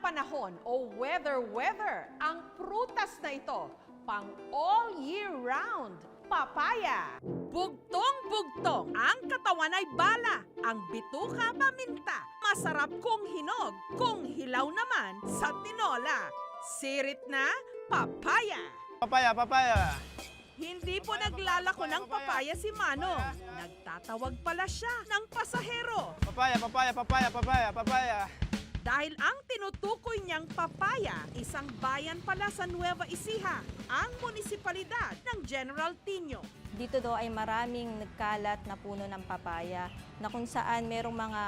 panapanahon o weather ang prutas na ito, pang all year round, papaya. Bugtong-bugtong, ang katawan ay bala, ang bituka paminta, masarap kung hinog, kung hilaw naman sa tinola. Sirit na papaya. Papaya, papaya. Hindi po naglalako ng papaya si Manong. Nagtatawag pala siya ng pasahero. Papaya, papaya, papaya, papaya, papaya. Dahil ang tinutukoy niyang papaya, isang bayan pala sa Nueva Ecija, ang munisipalidad ng General Tino. Dito daw ay maraming nagkalat na puno ng papaya na kung saan merong mga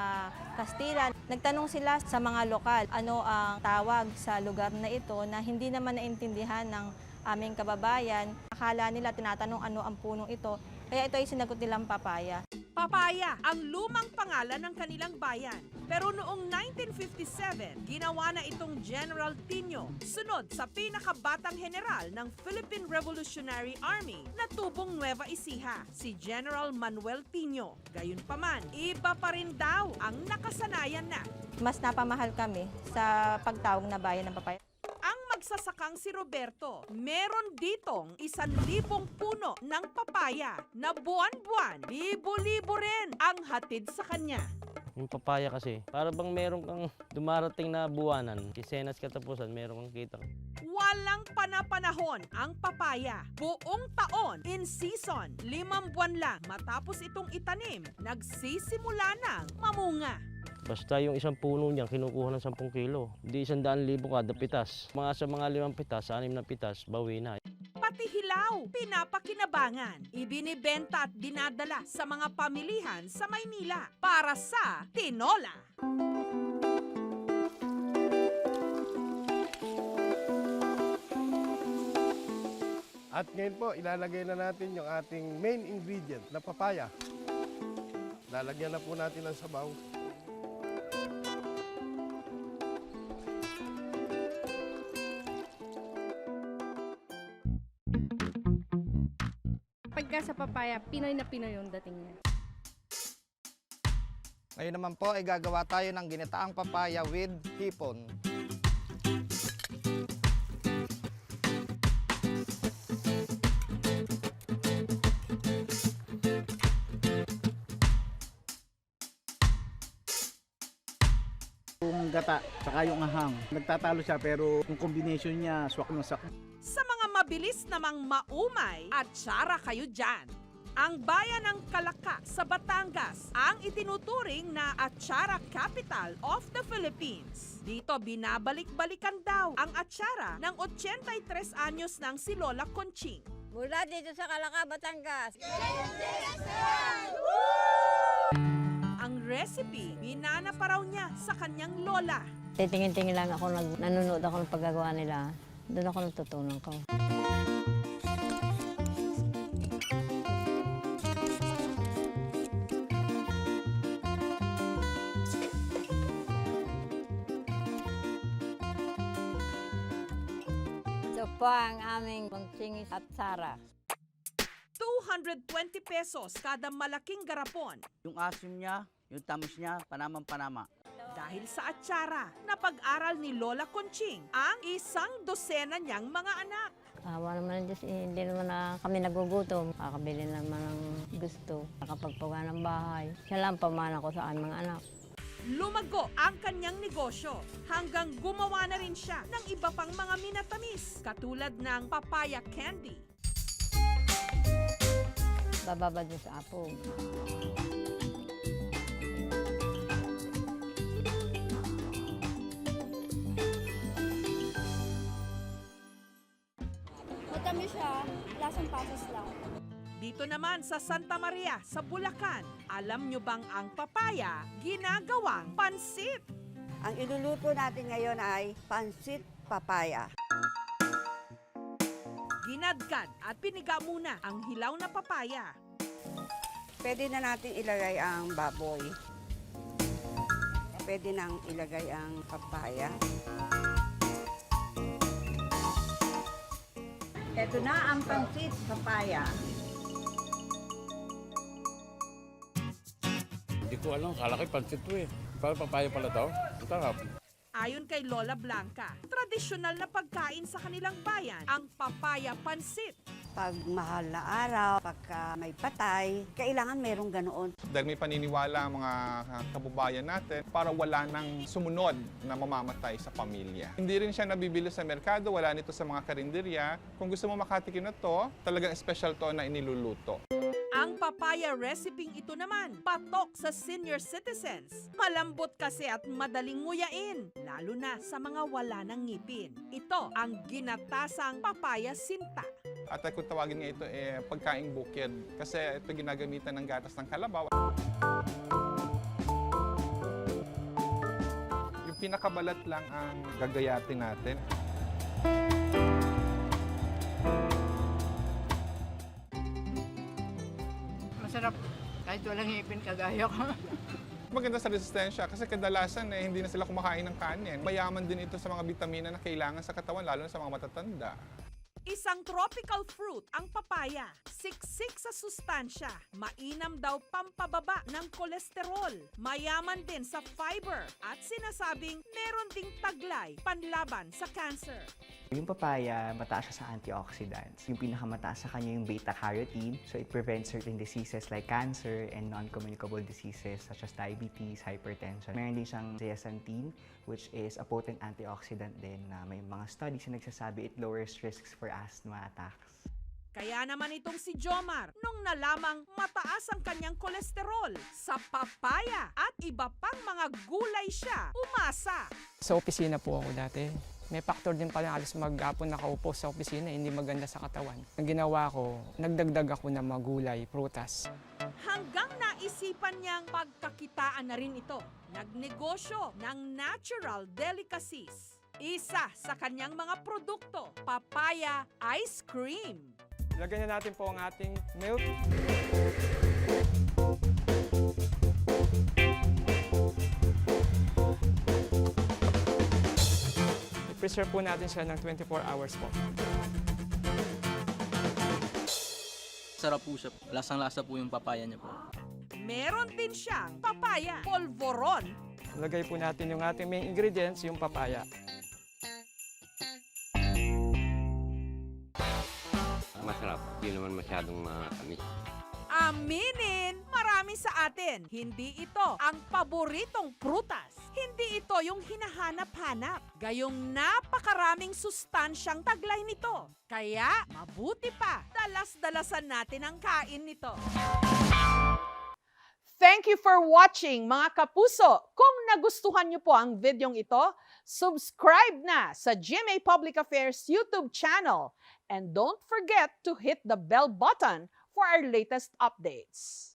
Kastila. Nagtanong sila sa mga lokal ano ang tawag sa lugar na ito na hindi naman naintindihan ng aming kababayan. Akala nila tinatanong ano ang punong ito, kaya ito ay sinagot nilang papaya. Papaya ang lumang pangalan ng kanilang bayan. Pero noong 1957, ginawa na itong General Tino, sunod sa pinakabatang general ng Philippine Revolutionary Army na tubong Nueva Ecija, si General Manuel Tino. Gayunpaman, iba pa rin daw ang nakasanayan na. Mas napamahal kami sa pagtawag na bayan ng papaya. Ang magsasakang si Roberto, meron ditong 1,000 puno ng papaya na buwan-buwan, libo-libo rin ang hatid sa kanya. Yung papaya kasi, para bang meron kang dumarating na buwanan, isenas katapusan, meron kang kita. Walang panapanahon ang papaya. Buong taon, in season, 5 buwan lang matapos itong itanim, nagsisimula ng mamunga. Basta yung isang puno niyan, kinukuha ng 10 kilo. Hindi 100,000 kada pitas. Sa mga 5 pitas, 6 na pitas, bawi na. Pati hilaw, pinapakinabangan. Ibinibenta at dinadala sa mga pamilihan sa Maynila para sa tinola. At ngayon po, ilalagay na natin yung ating main ingredient na papaya. Lalagyan na po natin ng sabaw. Pagka sa papaya, Pinoy na Pinoy yung dating niya. Ngayon naman po ay gagawa tayo ng ginataang papaya with hipon. Yung gata, saka yung ahang. Nagtatalo siya pero yung combination niya, swak na swak. Sa mga mabilis namang maumay, atsara kayo dyan. Ang bayan ng Calaca sa Batangas ang itinuturing na atsara capital of the Philippines. Dito binabalik-balikan daw ang atsara ng 83 anyos ng si Lola Conching. Mula dito sa Calaca, Batangas. Ang recipe, binana pa raw niya sa kanyang lola. Titingin-tingin lang ako, nanonood ako ng paggagawa nila. Doon ako natutunan ko. Ito po ang aming Conching at Sara. 220 pesos kada malaking garapon. Yung asim niya, yung tamis niya, panamang-panama. Dahil sa atsara, napag-aral ni Lola Conching ang 100 niyang mga anak. Awa naman ng Diyos, hindi naman na kami nagugutom. Kakabili naman ng gusto. Nakapagpawa ng bahay. Siya lang pamana ko sa aming mga anak. Lumago ang kanyang negosyo hanggang gumawa na rin siya ng iba pang mga minatamis katulad ng papaya candy. Bababa din sa apo. Matamis siya, lasang pasas lang. Dito naman sa Santa Maria, sa Bulacan, alam nyo bang ang papaya ginagawang pansit? Ang iluluto natin ngayon ay pansit papaya. Ginadgad at piniga muna ang hilaw na papaya. Pwede na natin ilagay ang baboy. Pwede nang ilagay ang papaya. Ito na ang pansit papaya. Hindi ko alam, kala ko pansit to eh. Parang papaya pala daw. Ang sarap. Ayon kay Lola Blanca, tradisyonal na pagkain sa kanilang bayan ang papaya pansit. Pag mahal na araw, pagka may patay, kailangan merong ganoon. Dahil may paniniwala ang mga kababayan natin para wala nang sumunod na mamamatay sa pamilya. Hindi rin siya nabibili sa merkado, wala nito sa mga karinderya. Kung gusto mo makatikim na to, talagang special to na iniluluto. Ang papaya recipe ito naman, patok sa senior citizens. Malambot kasi at madaling nguyain, lalo na sa mga wala ng ngipin. Ito ang ginatasang papaya sinta. At kung tawagin nga ito, pagkaing bukid. Kasi ito ginagamitan ng gatas ng kalabaw. Yung pinakabalat lang ang gagayatin natin. Masarap kahit walang ngipin kagaya ko. Maganda sa resistensya kasi kadalasan hindi na sila kumakain ng kanin. Mayaman din ito sa mga bitamina na kailangan sa katawan, lalo na sa mga matatanda. Isang tropical fruit ang papaya. Siksik sa sustansya. Mainam daw pampababa ng kolesterol. Mayaman din sa fiber. At sinasabing meron ding taglay panlaban sa cancer. Yung papaya, mataas siya sa antioxidants. Yung pinakamataas sa kanya yung beta-carotene. So it prevents certain diseases like cancer and non-communicable diseases such as diabetes, hypertension. Meron din siyang zeaxanthin, which is a potent antioxidant din na may mga studies na nagsasabi it lowers risks for asthma attacks. Kaya naman itong si Jomar, nung nalamang mataas ang kanyang kolesterol, sa papaya at iba pang mga gulay siya, umasa. Sa opisina po ako dati. May factor din pala alas maghapon nakaupo sa opisina, hindi maganda sa katawan. Ang ginawa ko, nagdagdag ako ng mga gulay, prutas. Hanggang naisipan niyang pagkakitaan na rin ito. Nagnegosyo ng natural delicacies. Isa sa kanyang mga produkto, papaya ice cream. Lagyan na natin po ang ating milk. I-preserve po natin siya ng 24 hours po. Sarap po siya. Lasang-lasa po yung papaya niya po. Meron din siyang papaya polvoron. Lagay po natin yung ating main ingredients, yung papaya. Masarap, hindi naman masyadong matamis. Aminin, marami sa atin, hindi ito ang paboritong prutas. Hindi ito yung hinahanap-hanap. Gayong napakaraming sustansyang taglay nito. Kaya, mabuti pa, dalas-dalasan natin ang kain nito. Thank you for watching, mga kapuso. Kung nagustuhan niyo po ang videong ito, subscribe na sa GMA Public Affairs YouTube channel. And don't forget to hit the bell button for our latest updates.